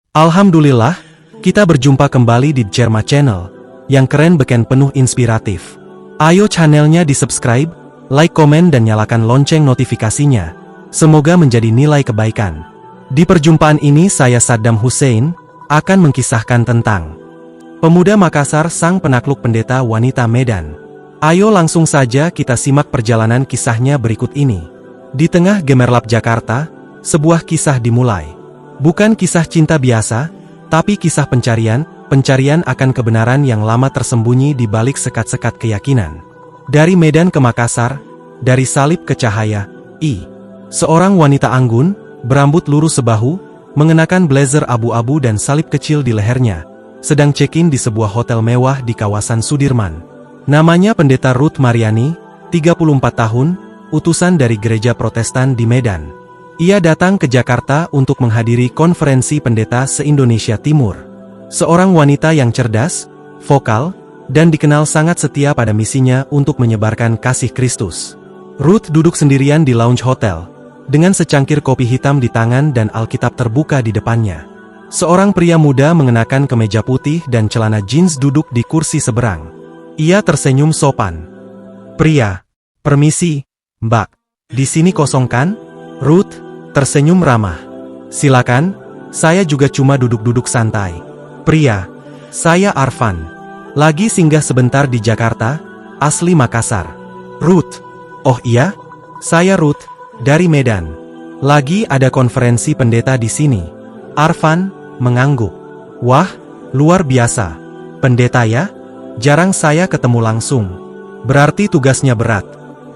Alhamdulillah, kita berjumpa kembali di Cerma Channel, yang keren beken penuh inspiratif. Ayo channelnya di subscribe, like, komen dan nyalakan lonceng notifikasinya. Semoga menjadi nilai kebaikan. Di perjumpaan ini saya Saddam Hussein, akan mengkisahkan tentang pemuda Makassar sang penakluk pendeta wanita Medan. Ayo langsung saja kita simak perjalanan kisahnya berikut ini. Di tengah gemerlap Jakarta, sebuah kisah dimulai. Bukan kisah cinta biasa, tapi kisah pencarian akan kebenaran yang lama tersembunyi di balik sekat-sekat keyakinan. Dari Medan ke Makassar, dari salib ke cahaya, seorang wanita anggun, berambut lurus sebahu, mengenakan blazer abu-abu dan salib kecil di lehernya, sedang check-in di sebuah hotel mewah di kawasan Sudirman. Namanya Pendeta Ruth Mariani, 34 tahun, utusan dari gereja Protestan di Medan. Ia datang ke Jakarta untuk menghadiri konferensi pendeta se-Indonesia Timur. Seorang wanita yang cerdas, vokal, dan dikenal sangat setia pada misinya untuk menyebarkan kasih Kristus. Ruth duduk sendirian di lounge hotel, dengan secangkir kopi hitam di tangan dan Alkitab terbuka di depannya. Seorang pria muda mengenakan kemeja putih dan celana jeans duduk di kursi seberang. Ia tersenyum sopan. "Pria, permisi, Mbak. Di sini kosong kan?" Ruth tersenyum ramah. "Silakan, saya juga cuma duduk-duduk santai." "Pria, saya Arfan. Lagi singgah sebentar di Jakarta, asli Makassar." "Ruth, oh iya? Saya Ruth, dari Medan. Lagi ada konferensi pendeta di sini." Arfan mengangguk. "Wah, luar biasa. Pendeta ya? Jarang saya ketemu langsung. Berarti tugasnya berat,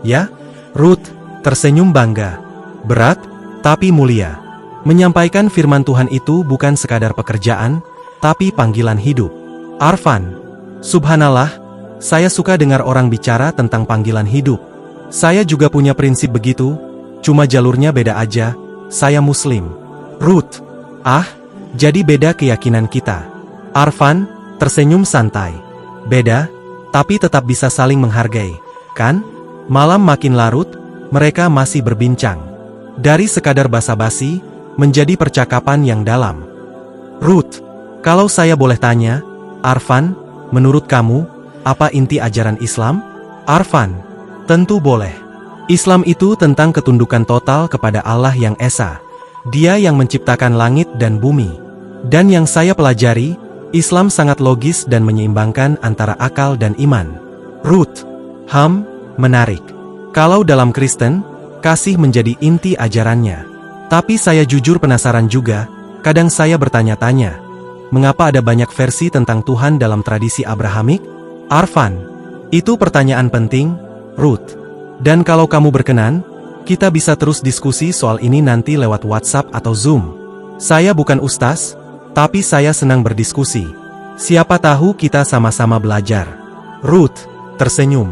ya?" Ruth tersenyum bangga. "Berat, tapi mulia. Menyampaikan firman Tuhan itu bukan sekadar pekerjaan, tapi panggilan hidup." "Arfan, subhanallah, saya suka dengar orang bicara tentang panggilan hidup. Saya juga punya prinsip begitu, cuma jalurnya beda aja, saya Muslim." "Ruth, jadi beda keyakinan kita." Arfan tersenyum santai. "Beda, tapi tetap bisa saling menghargai, kan?" Malam makin larut, mereka masih berbincang. Dari sekadar basa-basi, menjadi percakapan yang dalam. "Ruth, kalau saya boleh tanya, Arfan, menurut kamu, apa inti ajaran Islam?" "Arfan, tentu boleh. Islam itu tentang ketundukan total kepada Allah yang Esa. Dia yang menciptakan langit dan bumi. Dan yang saya pelajari, Islam sangat logis dan menyeimbangkan antara akal dan iman." "Ruth, menarik. Kalau dalam Kristen, kasih menjadi inti ajarannya. Tapi saya jujur penasaran juga, kadang saya bertanya-tanya, mengapa ada banyak versi tentang Tuhan dalam tradisi Abrahamik?" "Arfan, itu pertanyaan penting, Ruth. Dan kalau kamu berkenan, kita bisa terus diskusi soal ini nanti lewat WhatsApp atau Zoom. Saya bukan ustaz, tapi saya senang berdiskusi. Siapa tahu kita sama-sama belajar." Ruth tersenyum.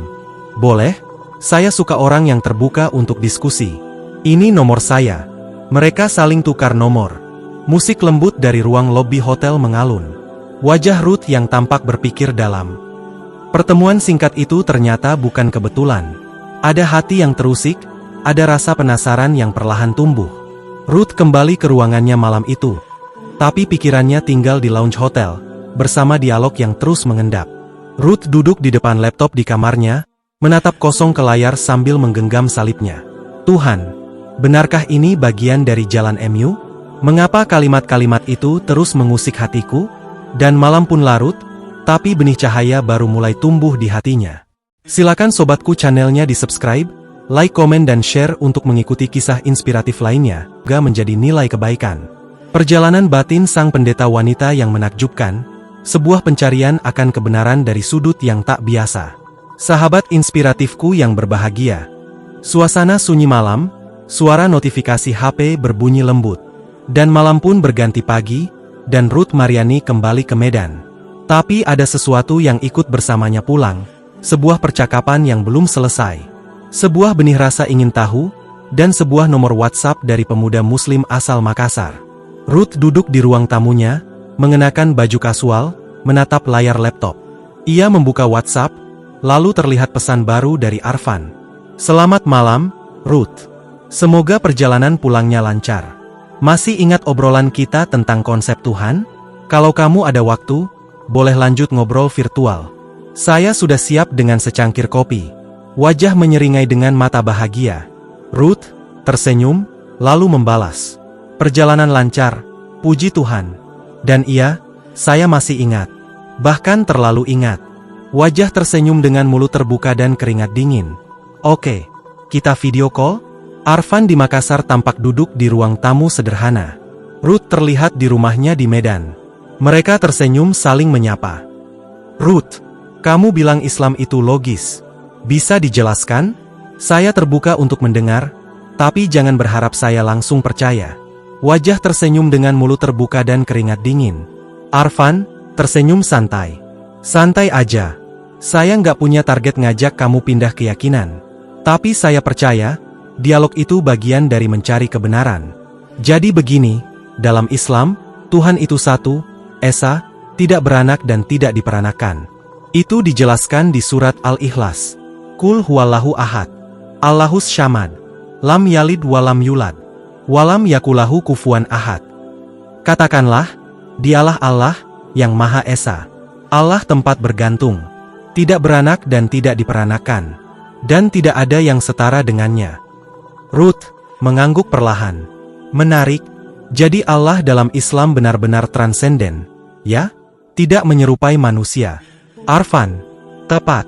"Boleh, saya suka orang yang terbuka untuk diskusi. Ini nomor saya." Mereka saling tukar nomor. Musik lembut dari ruang lobi hotel mengalun. Wajah Ruth yang tampak berpikir dalam. Pertemuan singkat itu ternyata bukan kebetulan. Ada hati yang terusik, ada rasa penasaran yang perlahan tumbuh. Ruth kembali ke ruangannya malam itu. Tapi pikirannya tinggal di lounge hotel, bersama dialog yang terus mengendap. Ruth duduk di depan laptop di kamarnya, menatap kosong ke layar sambil menggenggam salibnya. "Tuhan, benarkah ini bagian dari jalan MU? Mengapa kalimat-kalimat itu terus mengusik hatiku?" Dan malam pun larut, tapi benih cahaya baru mulai tumbuh di hatinya. Silakan sobatku channelnya di subscribe, like, komen dan share untuk mengikuti kisah inspiratif lainnya, juga menjadi nilai kebaikan. Perjalanan batin sang pendeta wanita yang menakjubkan, sebuah pencarian akan kebenaran dari sudut yang tak biasa. Sahabat inspiratifku yang berbahagia, suasana sunyi malam, suara notifikasi HP berbunyi lembut, dan malam pun berganti pagi, dan Ruth Mariani kembali ke Medan. Tapi ada sesuatu yang ikut bersamanya pulang, sebuah percakapan yang belum selesai, sebuah benih rasa ingin tahu, dan sebuah nomor WhatsApp dari pemuda Muslim asal Makassar. Ruth duduk di ruang tamunya, mengenakan baju kasual, menatap layar laptop. Ia membuka WhatsApp, lalu terlihat pesan baru dari Arfan. "Selamat malam, Ruth. Semoga perjalanan pulangnya lancar. Masih ingat obrolan kita tentang konsep Tuhan? Kalau kamu ada waktu, boleh lanjut ngobrol virtual. Saya sudah siap dengan secangkir kopi. Wajah menyeringai dengan mata bahagia. Ruth tersenyum, lalu membalas. Perjalanan lancar, puji Tuhan. Dan iya, saya masih ingat. Bahkan terlalu ingat. Wajah tersenyum dengan mulut terbuka dan keringat dingin. Oke, kita video call? Arfan di Makassar tampak duduk di ruang tamu sederhana. Ruth terlihat di rumahnya di Medan. Mereka tersenyum saling menyapa. Ruth, kamu bilang Islam itu logis. Bisa dijelaskan? Saya terbuka untuk mendengar, tapi jangan berharap saya langsung percaya. Wajah tersenyum dengan mulut terbuka dan keringat dingin. Arfan tersenyum santai. Santai aja. Saya nggak punya target ngajak kamu pindah keyakinan. Tapi saya percaya, dialog itu bagian dari mencari kebenaran. Jadi begini, dalam Islam, Tuhan itu satu, Esa, tidak beranak dan tidak diperanakan. Itu dijelaskan di surat Al-Ikhlas. Qul huwallahu ahad. Allahus syamad. Lam yalid walam yulad. Walam yakulahu kufuwan ahad. Katakanlah, dialah Allah, yang Maha Esa. Allah tempat bergantung. Tidak beranak dan tidak diperanakan. Dan tidak ada yang setara dengannya. Ruth mengangguk perlahan. Menarik, jadi Allah dalam Islam benar-benar transenden, ya? Tidak menyerupai manusia. Arfan, tepat.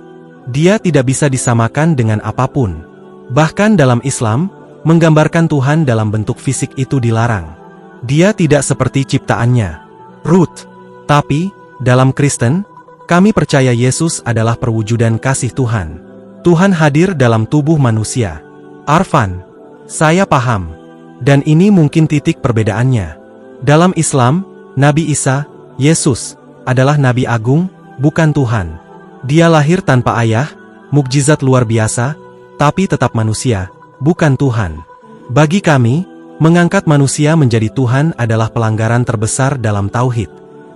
Dia tidak bisa disamakan dengan apapun. Bahkan dalam Islam, menggambarkan Tuhan dalam bentuk fisik itu dilarang. Dia tidak seperti ciptaannya. Ruth, tapi, dalam Kristen, kami percaya Yesus adalah perwujudan kasih Tuhan. Tuhan hadir dalam tubuh manusia. Arfan, saya paham. Dan ini mungkin titik perbedaannya. Dalam Islam, Nabi Isa, Yesus, adalah Nabi Agung, bukan Tuhan. Dia lahir tanpa ayah, mukjizat luar biasa, tapi tetap manusia, bukan Tuhan. Bagi kami, mengangkat manusia menjadi Tuhan adalah pelanggaran terbesar dalam tauhid.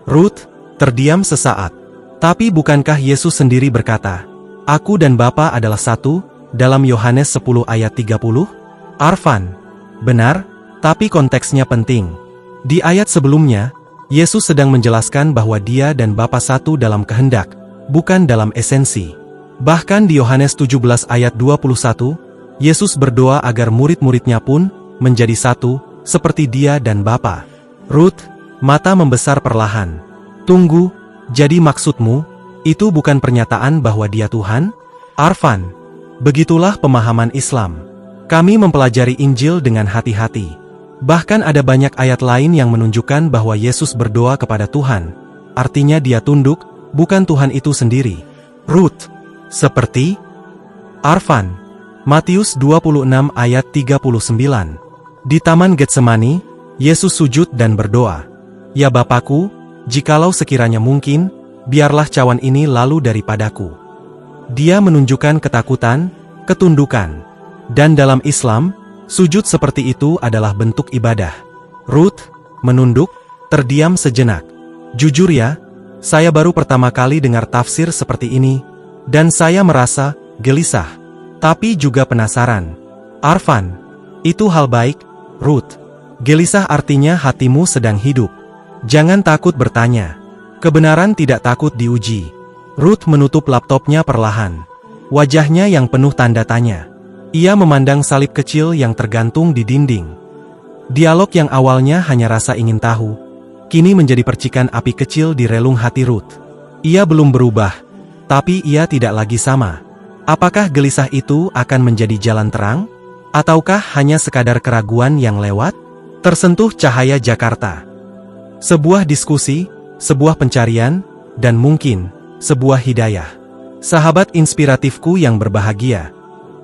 Ruth terdiam sesaat. Tapi bukankah Yesus sendiri berkata, Aku dan Bapa adalah satu, dalam Yohanes 10 ayat 30? Arfan, benar, tapi konteksnya penting. Di ayat sebelumnya, Yesus sedang menjelaskan bahwa dia dan Bapa satu dalam kehendak, bukan dalam esensi. Bahkan di Yohanes 17 ayat 21, Yesus berdoa agar murid-muridnya pun menjadi satu, seperti dia dan Bapa. Ruth, mata membesar perlahan. Tunggu, jadi maksudmu, itu bukan pernyataan bahwa dia Tuhan? Arfan, begitulah pemahaman Islam. Kami mempelajari Injil dengan hati-hati. Bahkan ada banyak ayat lain yang menunjukkan bahwa Yesus berdoa kepada Tuhan. Artinya dia tunduk, bukan Tuhan itu sendiri. Ruth, seperti? Arfan, Matius 26 ayat 39. Di Taman Getsemani, Yesus sujud dan berdoa. Ya Bapakku, jikalau sekiranya mungkin, biarlah cawan ini lalu daripadaku. Dia menunjukkan ketakutan, ketundukan. Dan dalam Islam, sujud seperti itu adalah bentuk ibadah. Ruth menunduk, terdiam sejenak. Jujur ya, saya baru pertama kali dengar tafsir seperti ini, dan saya merasa gelisah, tapi juga penasaran. Arfan, itu hal baik, Ruth. Gelisah artinya hatimu sedang hidup. Jangan takut bertanya. Kebenaran tidak takut diuji. Ruth menutup laptopnya perlahan. Wajahnya yang penuh tanda tanya. Ia memandang salib kecil yang tergantung di dinding. Dialog yang awalnya hanya rasa ingin tahu, kini menjadi percikan api kecil di relung hati Ruth. Ia belum berubah, tapi ia tidak lagi sama. Apakah gelisah itu akan menjadi jalan terang? Ataukah hanya sekadar keraguan yang lewat? Tersentuh cahaya Jakarta. Sebuah diskusi, sebuah pencarian, dan mungkin, sebuah hidayah. Sahabat inspiratifku yang berbahagia.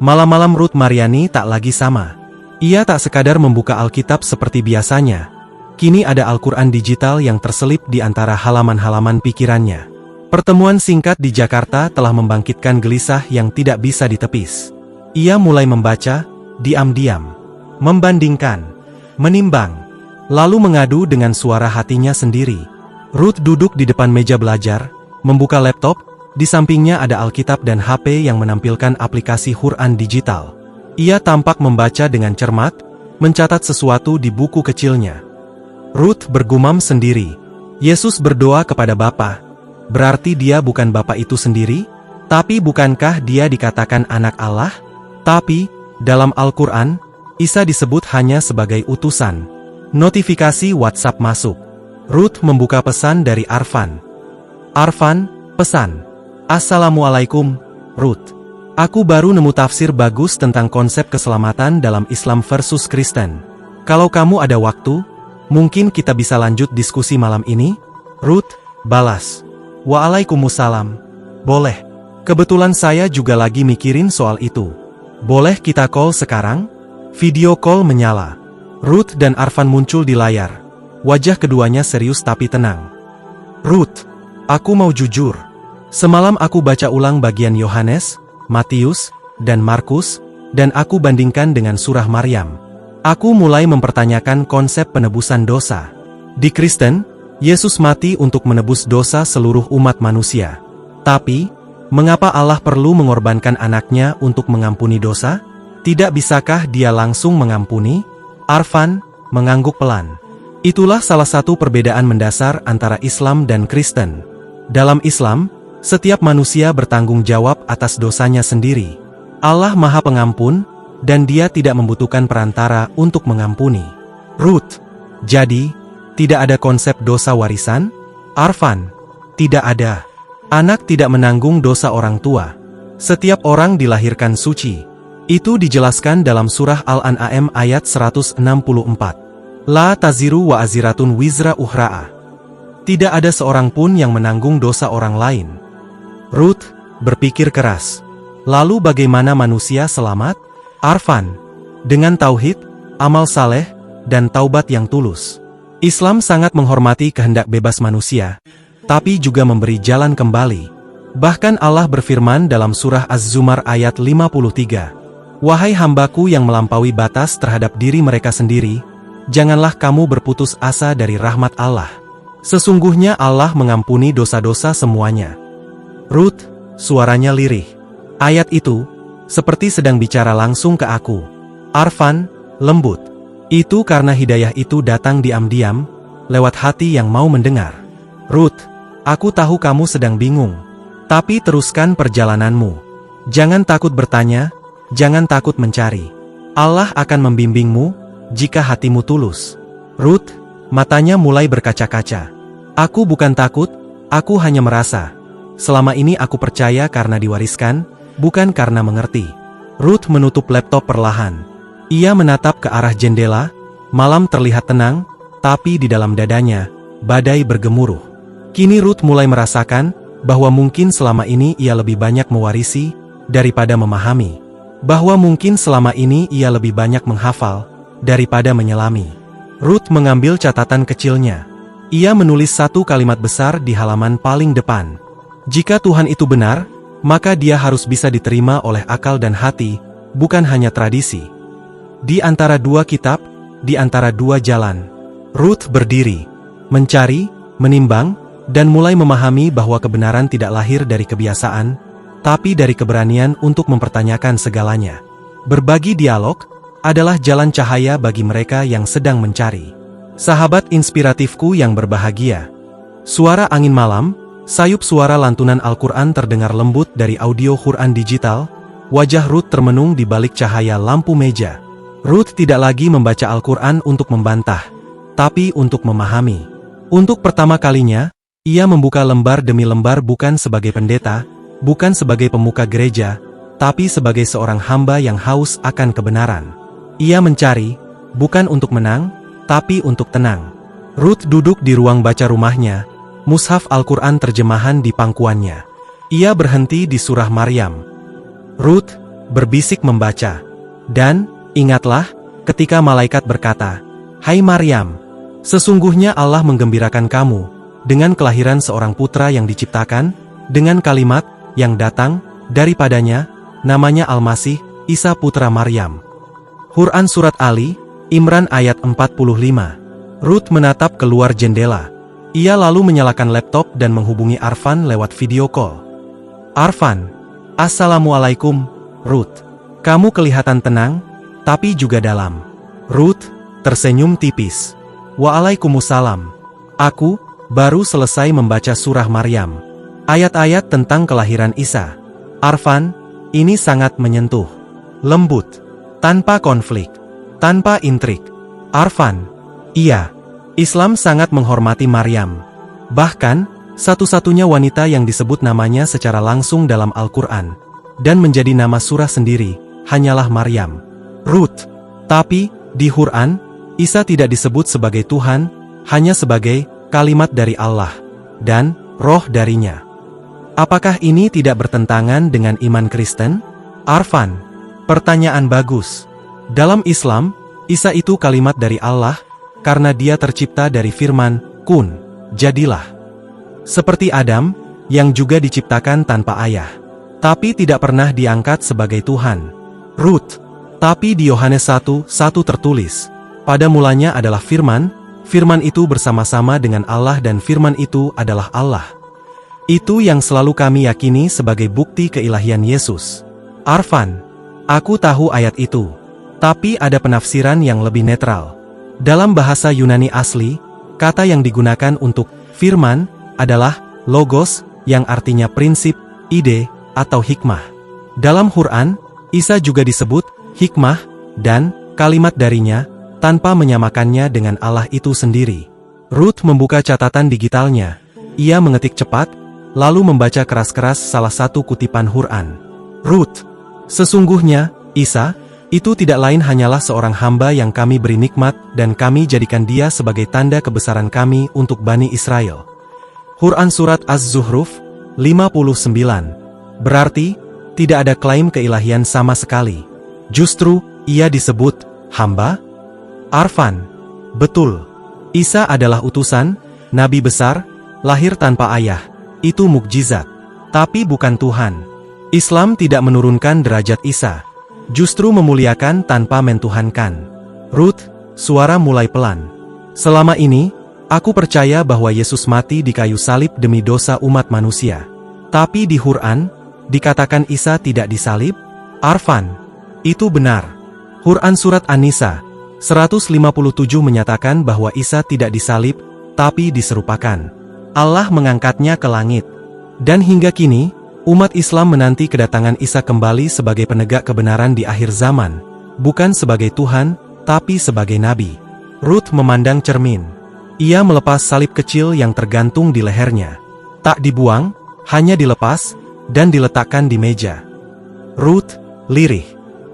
Malam-malam Ruth Mariani tak lagi sama. Ia tak sekadar membuka Alkitab seperti biasanya. Kini ada Al-Quran digital yang terselip di antara halaman-halaman pikirannya. Pertemuan singkat di Jakarta telah membangkitkan gelisah yang tidak bisa ditepis. Ia mulai membaca, diam-diam, membandingkan, menimbang, lalu mengadu dengan suara hatinya sendiri. Ruth duduk di depan meja belajar, membuka laptop, di sampingnya ada Alkitab dan HP yang menampilkan aplikasi Quran digital. Ia tampak membaca dengan cermat, mencatat sesuatu di buku kecilnya. Ruth bergumam sendiri. Yesus berdoa kepada Bapa. Berarti dia bukan Bapa itu sendiri? Tapi bukankah dia dikatakan anak Allah? Tapi, dalam Al-Quran, Isa disebut hanya sebagai utusan. Notifikasi WhatsApp masuk. Ruth membuka pesan dari Arfan. Arfan, pesan. Assalamualaikum, Ruth. Aku baru nemu tafsir bagus tentang konsep keselamatan dalam Islam versus Kristen. Kalau kamu ada waktu, mungkin kita bisa lanjut diskusi malam ini? Ruth balas. Waalaikumsalam. Boleh. Kebetulan saya juga lagi mikirin soal itu. Boleh kita call sekarang? Video call menyala. Ruth dan Arfan muncul di layar. Wajah keduanya serius tapi tenang. Ruth, aku mau jujur. Semalam aku baca ulang bagian Yohanes, Matius, dan Markus, dan aku bandingkan dengan surah Maryam. Aku mulai mempertanyakan konsep penebusan dosa. Di Kristen, Yesus mati untuk menebus dosa seluruh umat manusia. Tapi, mengapa Allah perlu mengorbankan anaknya untuk mengampuni dosa? Tidak bisakah dia langsung mengampuni? Arfan mengangguk pelan. Itulah salah satu perbedaan mendasar antara Islam dan Kristen. Dalam Islam, setiap manusia bertanggung jawab atas dosanya sendiri. Allah Maha Pengampun, dan dia tidak membutuhkan perantara untuk mengampuni. Ruth, jadi, tidak ada konsep dosa warisan? Arfan, tidak ada. Anak tidak menanggung dosa orang tua. Setiap orang dilahirkan suci. Itu dijelaskan dalam surah Al-An'am ayat 164. La taziru wa aziratun wizra uhra'a. Tidak ada seorang pun yang menanggung dosa orang lain. Ruth berpikir keras. Lalu bagaimana manusia selamat? Arfan, dengan tauhid, amal saleh, dan taubat yang tulus. Islam sangat menghormati kehendak bebas manusia, tapi juga memberi jalan kembali. Bahkan Allah berfirman dalam surah Az-Zumar ayat 53, "Wahai hambaku yang melampaui batas terhadap diri mereka sendiri, janganlah kamu berputus asa dari rahmat Allah. Sesungguhnya Allah mengampuni dosa-dosa semuanya." Ruth, suaranya lirih. Ayat itu, seperti sedang bicara langsung ke aku. Arfan, lembut. Itu karena hidayah itu datang diam-diam, lewat hati yang mau mendengar. Ruth, aku tahu kamu sedang bingung. Tapi teruskan perjalananmu. Jangan takut bertanya, jangan takut mencari. Allah akan membimbingmu, jika hatimu tulus. Ruth, matanya mulai berkaca-kaca. Aku bukan takut, aku hanya merasa. Selama ini aku percaya karena diwariskan, bukan karena mengerti. Ruth menutup laptop perlahan. Ia menatap ke arah jendela, malam terlihat tenang, tapi di dalam dadanya, badai bergemuruh. Kini Ruth mulai merasakan, bahwa mungkin selama ini ia lebih banyak mewarisi, daripada memahami. Bahwa mungkin selama ini ia lebih banyak menghafal, daripada menyelami. Ruth mengambil catatan kecilnya. Ia menulis satu kalimat besar di halaman paling depan. Jika Tuhan itu benar, maka dia harus bisa diterima oleh akal dan hati, bukan hanya tradisi. Di antara dua kitab, di antara dua jalan, Ruth berdiri, mencari, menimbang, dan mulai memahami bahwa kebenaran tidak lahir dari kebiasaan, tapi dari keberanian untuk mempertanyakan segalanya. Berbagi dialog adalah jalan cahaya bagi mereka yang sedang mencari. Sahabat inspiratifku yang berbahagia. Suara angin malam, sayup suara lantunan Al-Quran terdengar lembut dari audio Quran digital. Wajah Ruth termenung di balik cahaya lampu meja. Ruth tidak lagi membaca Al-Quran untuk membantah, tapi untuk memahami. Untuk pertama kalinya, ia membuka lembar demi lembar bukan sebagai pendeta, bukan sebagai pemuka gereja, tapi sebagai seorang hamba yang haus akan kebenaran. Ia mencari, bukan untuk menang, tapi untuk tenang. Ruth duduk di ruang baca rumahnya, mushaf Al-Quran terjemahan di pangkuannya. Ia berhenti di surah Maryam. Ruth berbisik membaca. Dan, ingatlah, ketika malaikat berkata, "Hai Maryam, sesungguhnya Allah menggembirakan kamu, dengan kelahiran seorang putra yang diciptakan, dengan kalimat, yang datang, daripadanya, namanya Al-Masih, Isa putra Maryam." Quran Surat Ali, Imran ayat 45. Ruth menatap keluar jendela. Ia lalu menyalakan laptop dan menghubungi Arfan lewat video call. Arfan, Assalamualaikum, Ruth. Kamu kelihatan tenang, tapi juga dalam. Ruth tersenyum tipis. Waalaikumsalam. Aku baru selesai membaca surah Maryam. Ayat-ayat tentang kelahiran Isa. Arfan, ini sangat menyentuh. Lembut. Tanpa konflik. Tanpa intrik. Arfan. Iya. Islam sangat menghormati Maryam. Bahkan, satu-satunya wanita yang disebut namanya secara langsung dalam Al-Quran. Dan menjadi nama surah sendiri, hanyalah Maryam. Ruth. Tapi, di Quran, Isa tidak disebut sebagai Tuhan, hanya sebagai kalimat dari Allah, dan roh darinya. Apakah ini tidak bertentangan dengan iman Kristen? Arfan, pertanyaan bagus. Dalam Islam, Isa itu kalimat dari Allah, karena dia tercipta dari firman, kun, jadilah. Seperti Adam, yang juga diciptakan tanpa ayah. Tapi tidak pernah diangkat sebagai Tuhan. Ruth, tapi di Yohanes 1:1 tertulis, pada mulanya adalah firman, firman itu bersama-sama dengan Allah dan firman itu adalah Allah. Itu yang selalu kami yakini sebagai bukti keilahian Yesus. Arfan, aku tahu ayat itu. Tapi ada penafsiran yang lebih netral. Dalam bahasa Yunani asli, kata yang digunakan untuk firman adalah logos, yang artinya prinsip, ide, atau hikmah. Dalam Quran, Isa juga disebut hikmah dan kalimat darinya, tanpa menyamakannya dengan Allah itu sendiri. Ruth membuka catatan digitalnya. Ia mengetik cepat, lalu membaca keras-keras salah satu kutipan Quran. Ruth, sesungguhnya, Isa, itu tidak lain hanyalah seorang hamba yang kami beri nikmat dan kami jadikan dia sebagai tanda kebesaran kami untuk Bani Israel. Quran Surat Az-Zuhruf, 59. Berarti, tidak ada klaim keilahian sama sekali. Justru, ia disebut hamba. Arfan, betul. Isa adalah utusan, nabi besar, lahir tanpa ayah. Itu mukjizat. Tapi bukan Tuhan. Islam tidak menurunkan derajat Isa. Justru memuliakan tanpa mentuhankan. Ruth, suara mulai pelan. Selama ini, aku percaya bahwa Yesus mati di kayu salib demi dosa umat manusia. Tapi di Quran, dikatakan Isa tidak disalib? Arfan, itu benar. Quran Surat An-Nisa 157 menyatakan bahwa Isa tidak disalib, tapi diserupakan. Allah mengangkatnya ke langit. Dan hingga kini, umat Islam menanti kedatangan Isa kembali sebagai penegak kebenaran di akhir zaman, bukan sebagai Tuhan, tapi sebagai Nabi. Ruth memandang cermin. Ia melepas salib kecil yang tergantung di lehernya. Tak dibuang, hanya dilepas, dan diletakkan di meja. Ruth, lirih.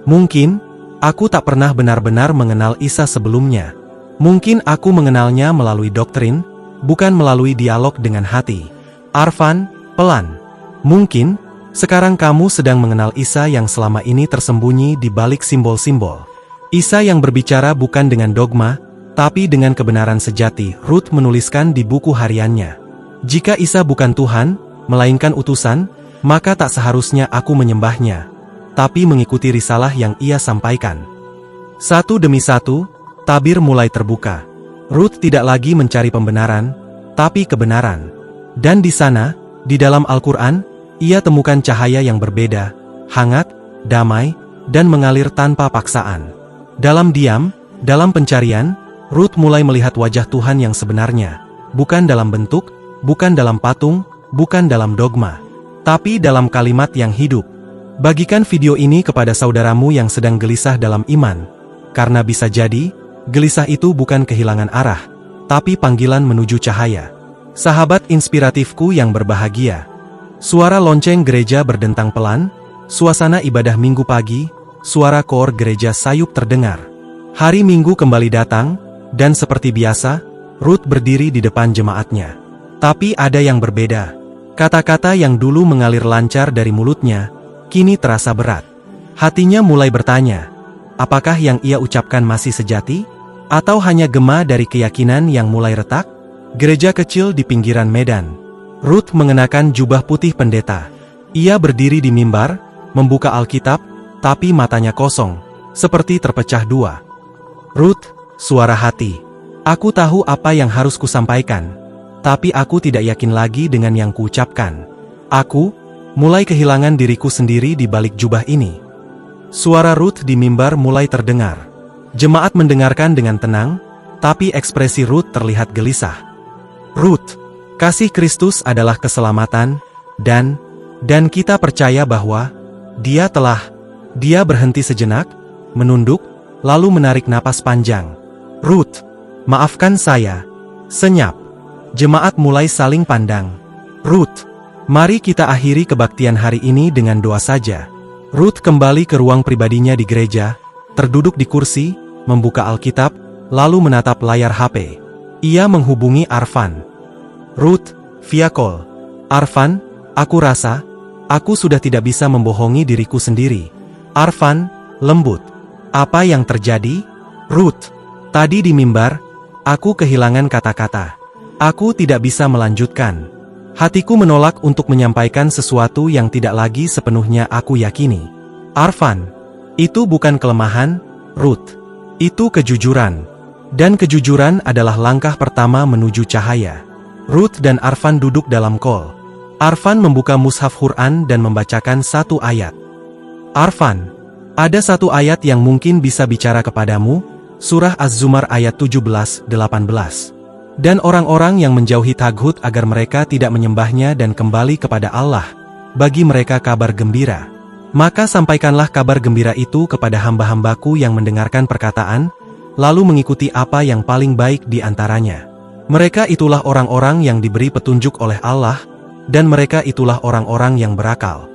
Mungkin, aku tak pernah benar-benar mengenal Isa sebelumnya. Mungkin aku mengenalnya melalui doktrin, bukan melalui dialog dengan hati. Arfan, pelan. Mungkin, sekarang kamu sedang mengenal Isa yang selama ini tersembunyi di balik simbol-simbol. Isa yang berbicara bukan dengan dogma, tapi dengan kebenaran sejati. Ruth menuliskan di buku hariannya. Jika Isa bukan Tuhan, melainkan utusan, maka tak seharusnya aku menyembahnya, tapi mengikuti risalah yang ia sampaikan. Satu demi satu, tabir mulai terbuka. Ruth tidak lagi mencari pembenaran, tapi kebenaran. Dan di sana, di dalam Al-Quran, ia temukan cahaya yang berbeda, hangat, damai, dan mengalir tanpa paksaan. Dalam diam, dalam pencarian, Ruth mulai melihat wajah Tuhan yang sebenarnya, bukan dalam bentuk, bukan dalam patung, bukan dalam dogma, tapi dalam kalimat yang hidup. Bagikan video ini kepada saudaramu yang sedang gelisah dalam iman, karena bisa jadi, gelisah itu bukan kehilangan arah, tapi panggilan menuju cahaya. Sahabat inspiratifku yang berbahagia, suara lonceng gereja berdentang pelan, suasana ibadah minggu pagi, suara koor gereja sayup terdengar. Hari Minggu kembali datang, dan seperti biasa, Ruth berdiri di depan jemaatnya. Tapi ada yang berbeda. Kata-kata yang dulu mengalir lancar dari mulutnya, kini terasa berat. Hatinya mulai bertanya, apakah yang ia ucapkan masih sejati? Atau hanya gema dari keyakinan yang mulai retak? Gereja kecil di pinggiran medan. Ruth mengenakan jubah putih pendeta. Ia berdiri di mimbar, membuka Alkitab, tapi matanya kosong, seperti terpecah dua. Ruth, suara hati. Aku tahu apa yang harus kusampaikan. Tapi aku tidak yakin lagi dengan yang kuucapkan. Aku mulai kehilangan diriku sendiri di balik jubah ini. Suara Ruth di mimbar mulai terdengar. Jemaat mendengarkan dengan tenang, tapi ekspresi Ruth terlihat gelisah. Ruth, kasih Kristus adalah keselamatan, dan kita percaya bahwa Dia berhenti sejenak, menunduk, lalu menarik napas panjang. Ruth, maafkan saya. Senyap. Jemaat mulai saling pandang. Ruth, mari kita akhiri kebaktian hari ini dengan doa saja. Ruth kembali ke ruang pribadinya di gereja, terduduk di kursi, membuka Alkitab, lalu menatap layar HP. Ia menghubungi Arfan. Ruth, via call. Arfan, aku rasa, aku sudah tidak bisa membohongi diriku sendiri. Arfan, lembut. Apa yang terjadi? Ruth, tadi di mimbar, aku kehilangan kata-kata. Aku tidak bisa melanjutkan. Hatiku menolak untuk menyampaikan sesuatu yang tidak lagi sepenuhnya aku yakini. Arfan, itu bukan kelemahan, Ruth. Itu kejujuran. Dan kejujuran adalah langkah pertama menuju cahaya. Ruth dan Arfan duduk dalam call. Arfan membuka mushaf Quran dan membacakan satu ayat. Arfan, ada satu ayat yang mungkin bisa bicara kepadamu, Surah Az-Zumar ayat 17-18. Dan orang-orang yang menjauhi taghut agar mereka tidak menyembahnya dan kembali kepada Allah, bagi mereka kabar gembira. Maka sampaikanlah kabar gembira itu kepada hamba-hambaku yang mendengarkan perkataan, lalu mengikuti apa yang paling baik di antaranya. Mereka itulah orang-orang yang diberi petunjuk oleh Allah, dan mereka itulah orang-orang yang berakal.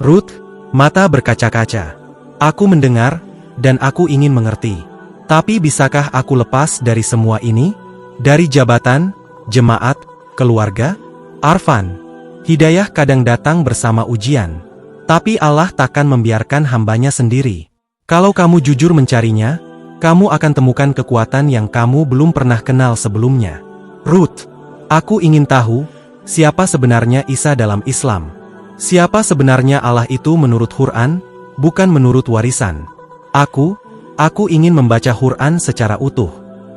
Ruth, mata berkaca-kaca. Aku mendengar, dan aku ingin mengerti. Tapi bisakah aku lepas dari semua ini? Dari jabatan, jemaat, keluarga? Arfan, hidayah kadang datang bersama ujian. Tapi Allah takkan membiarkan hambanya sendiri. Kalau kamu jujur mencarinya, kamu akan temukan kekuatan yang kamu belum pernah kenal sebelumnya. Ruth, aku ingin tahu, siapa sebenarnya Isa dalam Islam? Siapa sebenarnya Allah itu menurut Quran? Bukan menurut warisan. Aku ingin membaca Quran secara utuh.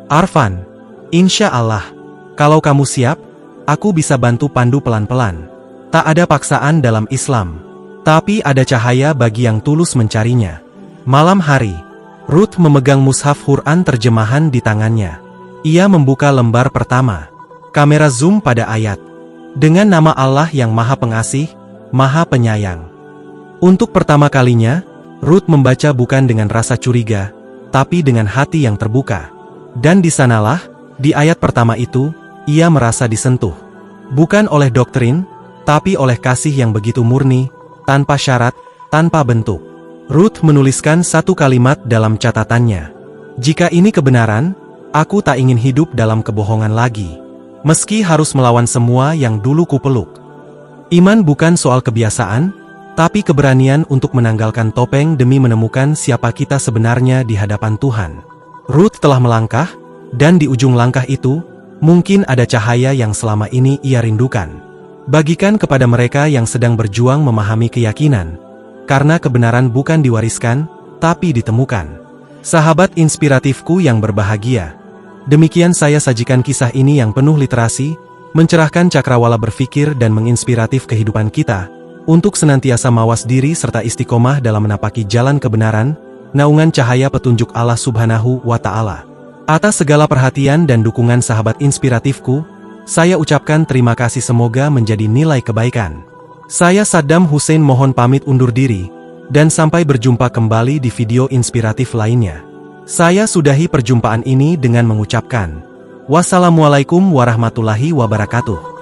Arfan, insya Allah, kalau kamu siap, aku bisa bantu pandu pelan-pelan. Tak ada paksaan dalam Islam, tapi ada cahaya bagi yang tulus mencarinya. Malam hari, Ruth memegang mushaf Quran terjemahan di tangannya. Ia membuka lembar pertama. Kamera zoom pada ayat. Dengan nama Allah yang Maha Pengasih, Maha Penyayang. Untuk pertama kalinya, Ruth membaca bukan dengan rasa curiga, tapi dengan hati yang terbuka. Dan di sanalah, di ayat pertama itu, ia merasa disentuh. Bukan oleh doktrin, tapi oleh kasih yang begitu murni, tanpa syarat, tanpa bentuk. Ruth menuliskan satu kalimat dalam catatannya. Jika ini kebenaran, aku tak ingin hidup dalam kebohongan lagi. Meski harus melawan semua yang dulu kupeluk. Iman bukan soal kebiasaan, tapi keberanian untuk menanggalkan topeng demi menemukan siapa kita sebenarnya di hadapan Tuhan. Ruth telah melangkah, dan di ujung langkah itu, mungkin ada cahaya yang selama ini ia rindukan. Bagikan kepada mereka yang sedang berjuang memahami keyakinan, karena kebenaran bukan diwariskan, tapi ditemukan. Sahabat inspiratifku yang berbahagia, demikian saya sajikan kisah ini yang penuh literasi, mencerahkan cakrawala berpikir dan menginspiratif kehidupan kita, untuk senantiasa mawas diri serta istiqomah dalam menapaki jalan kebenaran, naungan cahaya petunjuk Allah Subhanahu wa Ta'ala. Atas segala perhatian dan dukungan sahabat inspiratifku, saya ucapkan terima kasih, semoga menjadi nilai kebaikan. Saya Saddam Hussein mohon pamit undur diri, dan sampai berjumpa kembali di video inspiratif lainnya. Saya sudahi perjumpaan ini dengan mengucapkan, wassalamualaikum warahmatullahi wabarakatuh.